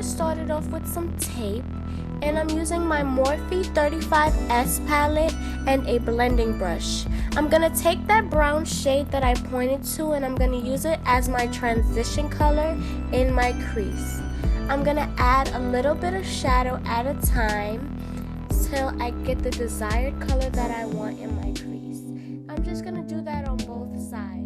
started off with some tape, and I'm using my Morphe 35S palette and a blending brush. I'm gonna take that brown shade that I pointed to and I'm gonna use it as my transition color in my crease. I'm gonna add a little bit of shadow at a time till I get the desired color that I want in my crease. I'm just gonna do that on both sides.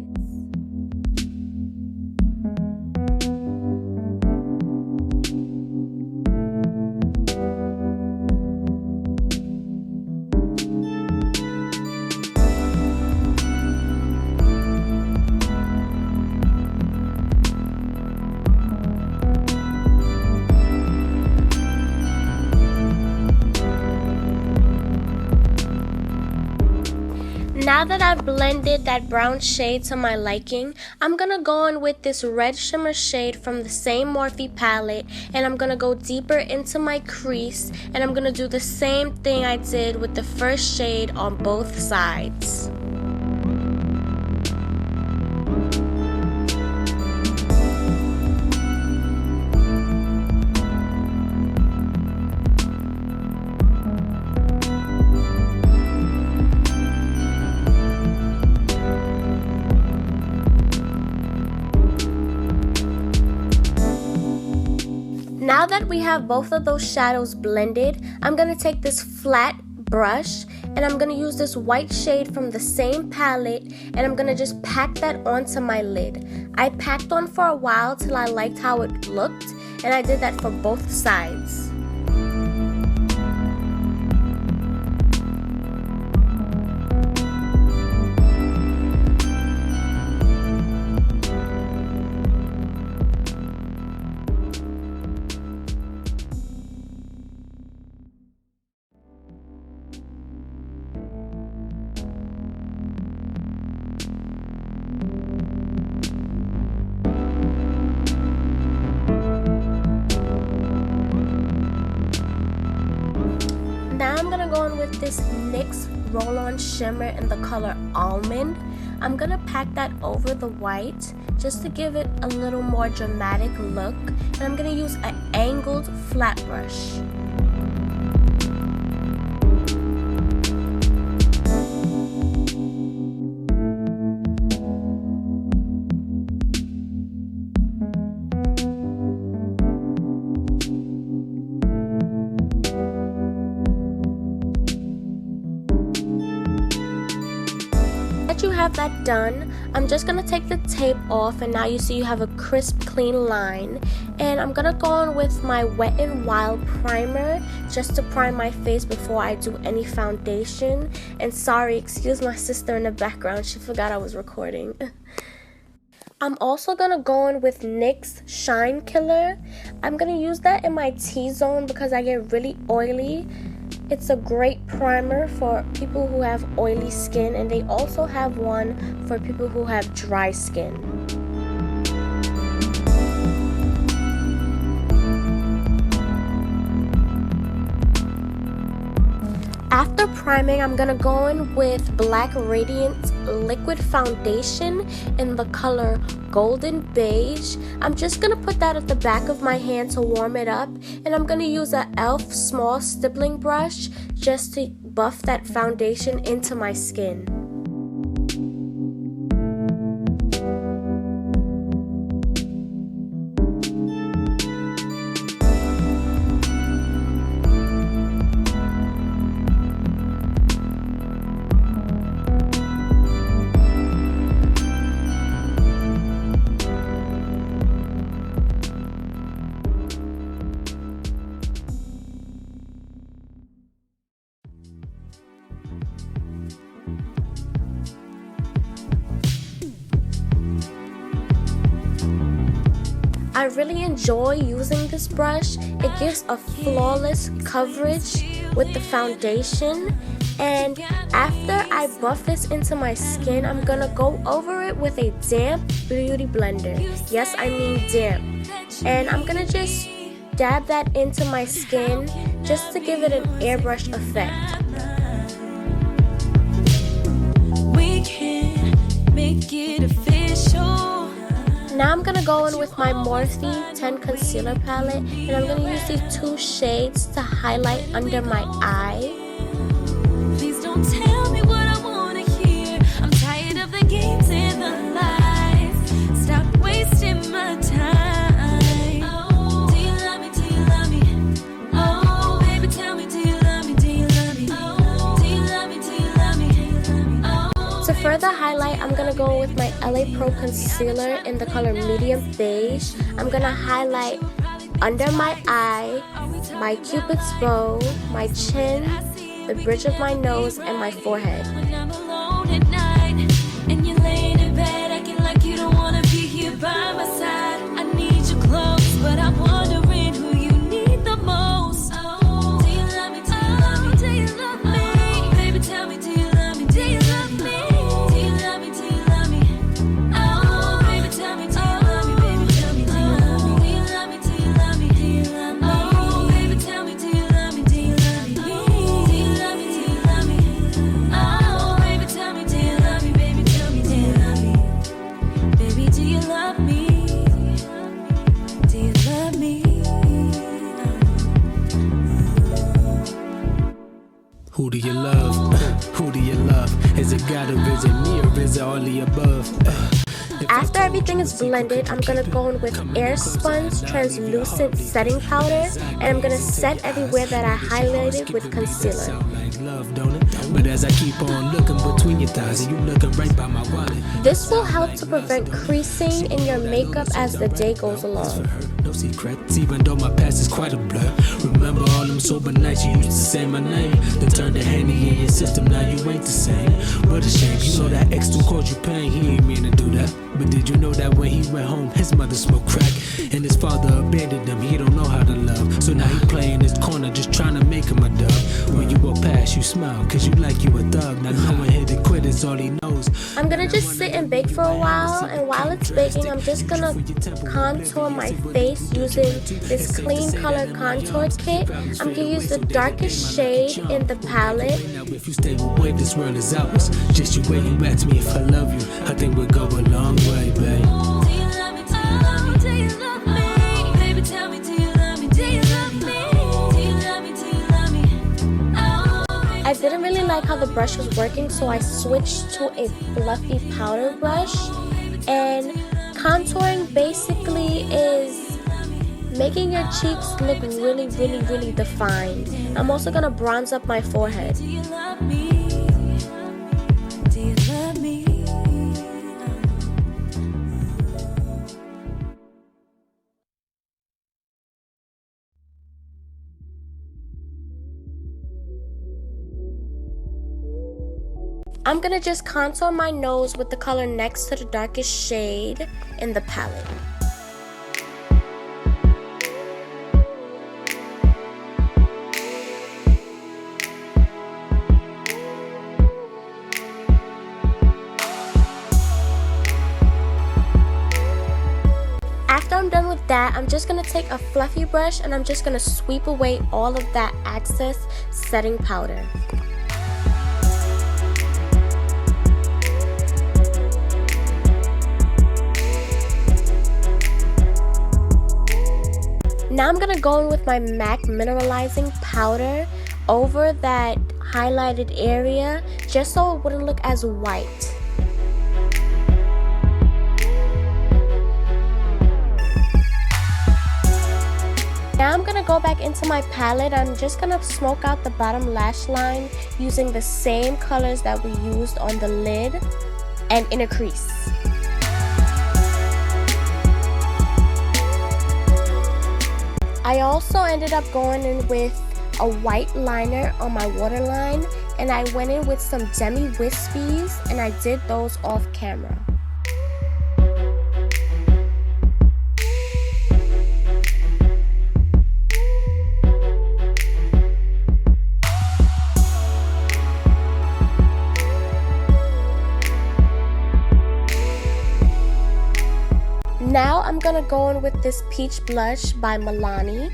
Now that I've blended that brown shade to my liking, I'm gonna go in with this red shimmer shade from the same Morphe palette, and I'm gonna go deeper into my crease, and I'm gonna do the same thing I did with the first shade on both sides. Now that we have both of those shadows blended, I'm going to take this flat brush and I'm going to use this white shade from the same palette and I'm going to just pack that onto my lid. I packed on for a while till I liked how it looked, and I did that for both sides. Now I'm gonna go in with this NYX roll-on shimmer in the color Almond. I'm gonna pack that over the white just to give it a little more dramatic look, and I'm gonna use an angled flat brush. You have that done, I'm just gonna take the tape off, and now you see you have a crisp, clean line. And I'm gonna go on with my Wet n Wild primer just to prime my face before I do any foundation. And sorry, excuse my sister in the background, she forgot I was recording. I'm also gonna go in with NYX Shine Killer. I'm gonna use that in my T-zone because I get really oily. It's a great primer for people who have oily skin, and they also have one for people who have dry skin. After priming, I'm gonna go in with Black Radiant Liquid Foundation in the color Golden Beige. I'm just gonna put that at the back of my hand to warm it up, and I'm gonna use an e.l.f. small stippling brush just to buff that foundation into my skin. I really enjoy using this brush. It gives a flawless coverage with the foundation, and after I buff this into my skin, I'm gonna go over it with a damp beauty blender. Yes, I mean damp. And I'm gonna just dab that into my skin just to give it an airbrush effect. We can make it official. Now I'm gonna go in with my Morphe 10 concealer palette, and I'm gonna use these two shades to highlight under my eye. Please don't tell me what I wanna hear. I'm tired of the games and the lies. Stop wasting my time. Oh, do you love me? Do you love me? Oh, baby, tell me, do you love me? Do you love me? Oh, do you love me? Do you love me? Oh, to further highlight, I'm gonna go with my LA Pro concealer in the color medium beige. I'm gonna highlight under my eye, my cupid's bow, my chin, the bridge of my nose, and my forehead. when I'm alone at night and you're laying in bed acting like you don't wanna be here by my side. I need you close, but I'm wondering who you need the most. Oh, do you love me? Do you love me? Do you love me? Baby, tell me, do you love me? Do you love me? Do you love me? Do you love me? Oh, baby, tell me, do you love me? Baby, tell me, do you love me? Do you love me? Do you love me? Do you love me? Oh, baby, tell me, do you love me? Do you love me? Do you love me? Do you love me? Oh, baby, tell me, do you love me? Baby, tell me, do you love me? Baby, do you love me? Do you love me? Who do you love? Who do you love? Is it God or is it me or is it all the above? After everything is blended, I'm gonna go in with Air Sponge translucent setting powder, and I'm gonna set everywhere that I highlighted with concealer. Love, don't it? But as I keep on looking between your thighs and you looking right by my wallet. This will help to prevent creasing in your makeup as the day goes along. No secrets, even though my past is quite a blur. Remember all them sober nights you used to say my name. Then turned the handy in your system, now you ain't the same. What a shame, you know that ex still caused you pain. He ain't mean to do that. But did you know that when he went home, his mother smoked crack and his father abandoned him? He don't know how to love, so now he play in his corner just trying to make him a dub. When you go past, you smile, cause you like you a thug. Now knowing hit to quit is all he knows. I'm gonna just sit and bake for a while, and while it's baking, I'm just gonna contour my face using this clean color contour kit. I'm gonna use the darkest shade in the palette. Now if you stay away, this world is ours. Just you wait, you ask me if I love you. I think we'll go a long way, babe. Do you love me? Do you love me? Do you love me? Baby, tell me, do you love me? Do you love me? Do you love me? Do you love me? Oh, I didn't really like how the brush was working, so I switched to a fluffy powder brush. And contouring basically is making your cheeks look really, really, really defined. I'm also gonna bronze up my forehead. do you love me? Do you love me? I'm gonna just contour my nose with the color next to the darkest shade in the palette. After I'm done with that, I'm just gonna take a fluffy brush and I'm just gonna sweep away all of that excess setting powder. Now I'm gonna go in with my MAC mineralizing powder over that highlighted area just so it wouldn't look as white. Now I'm gonna go back into my palette. I'm just gonna smoke out the bottom lash line using the same colors that we used on the lid and inner crease. I also ended up going in with a white liner on my waterline, and I went in with some demi wispies and I did those off camera. Now I'm gonna go in with this peach blush by Milani,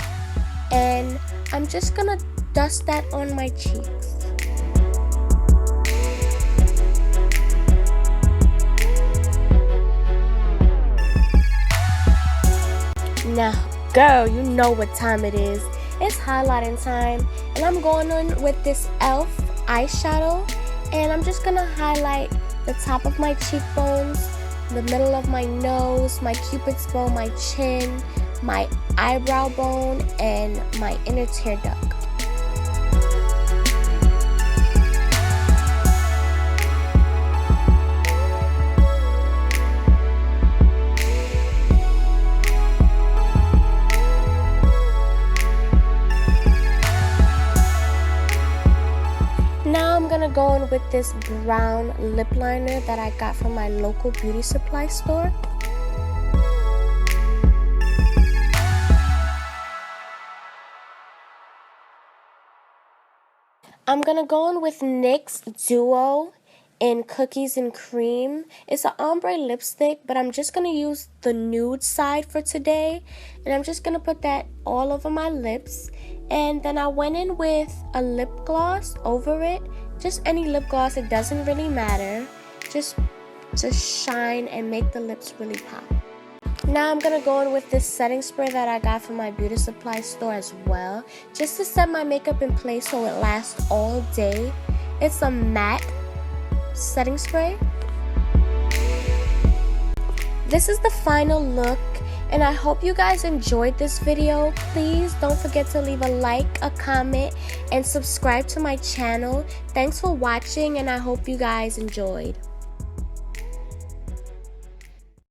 and I'm just gonna dust that on my cheeks. Now, girl, you know what time it is. It's highlighting time, and I'm going on with this e.l.f. eyeshadow, and I'm just gonna highlight the top of my cheekbones, the middle of my nose, my cupid's bow, my chin, my eyebrow bone, and my inner tear duct. Now I'm gonna go in with this brown lip liner that I got from my local beauty supply store. I'm gonna go in with NYX Duo in Cookies and Cream. It's an ombre lipstick, but I'm just gonna use the nude side for today. And I'm just gonna put that all over my lips. And then I went in with a lip gloss over it. Just any lip gloss, it doesn't really matter. Just shine and make the lips really pop. Now I'm gonna go in with this setting spray that I got from my beauty supply store as well, just to set my makeup in place so it lasts all day. It's a matte setting spray. This is the final look, and I hope you guys enjoyed this video. Please don't forget to leave a like, a comment, and subscribe to my channel. Thanks for watching, and I hope you guys enjoyed.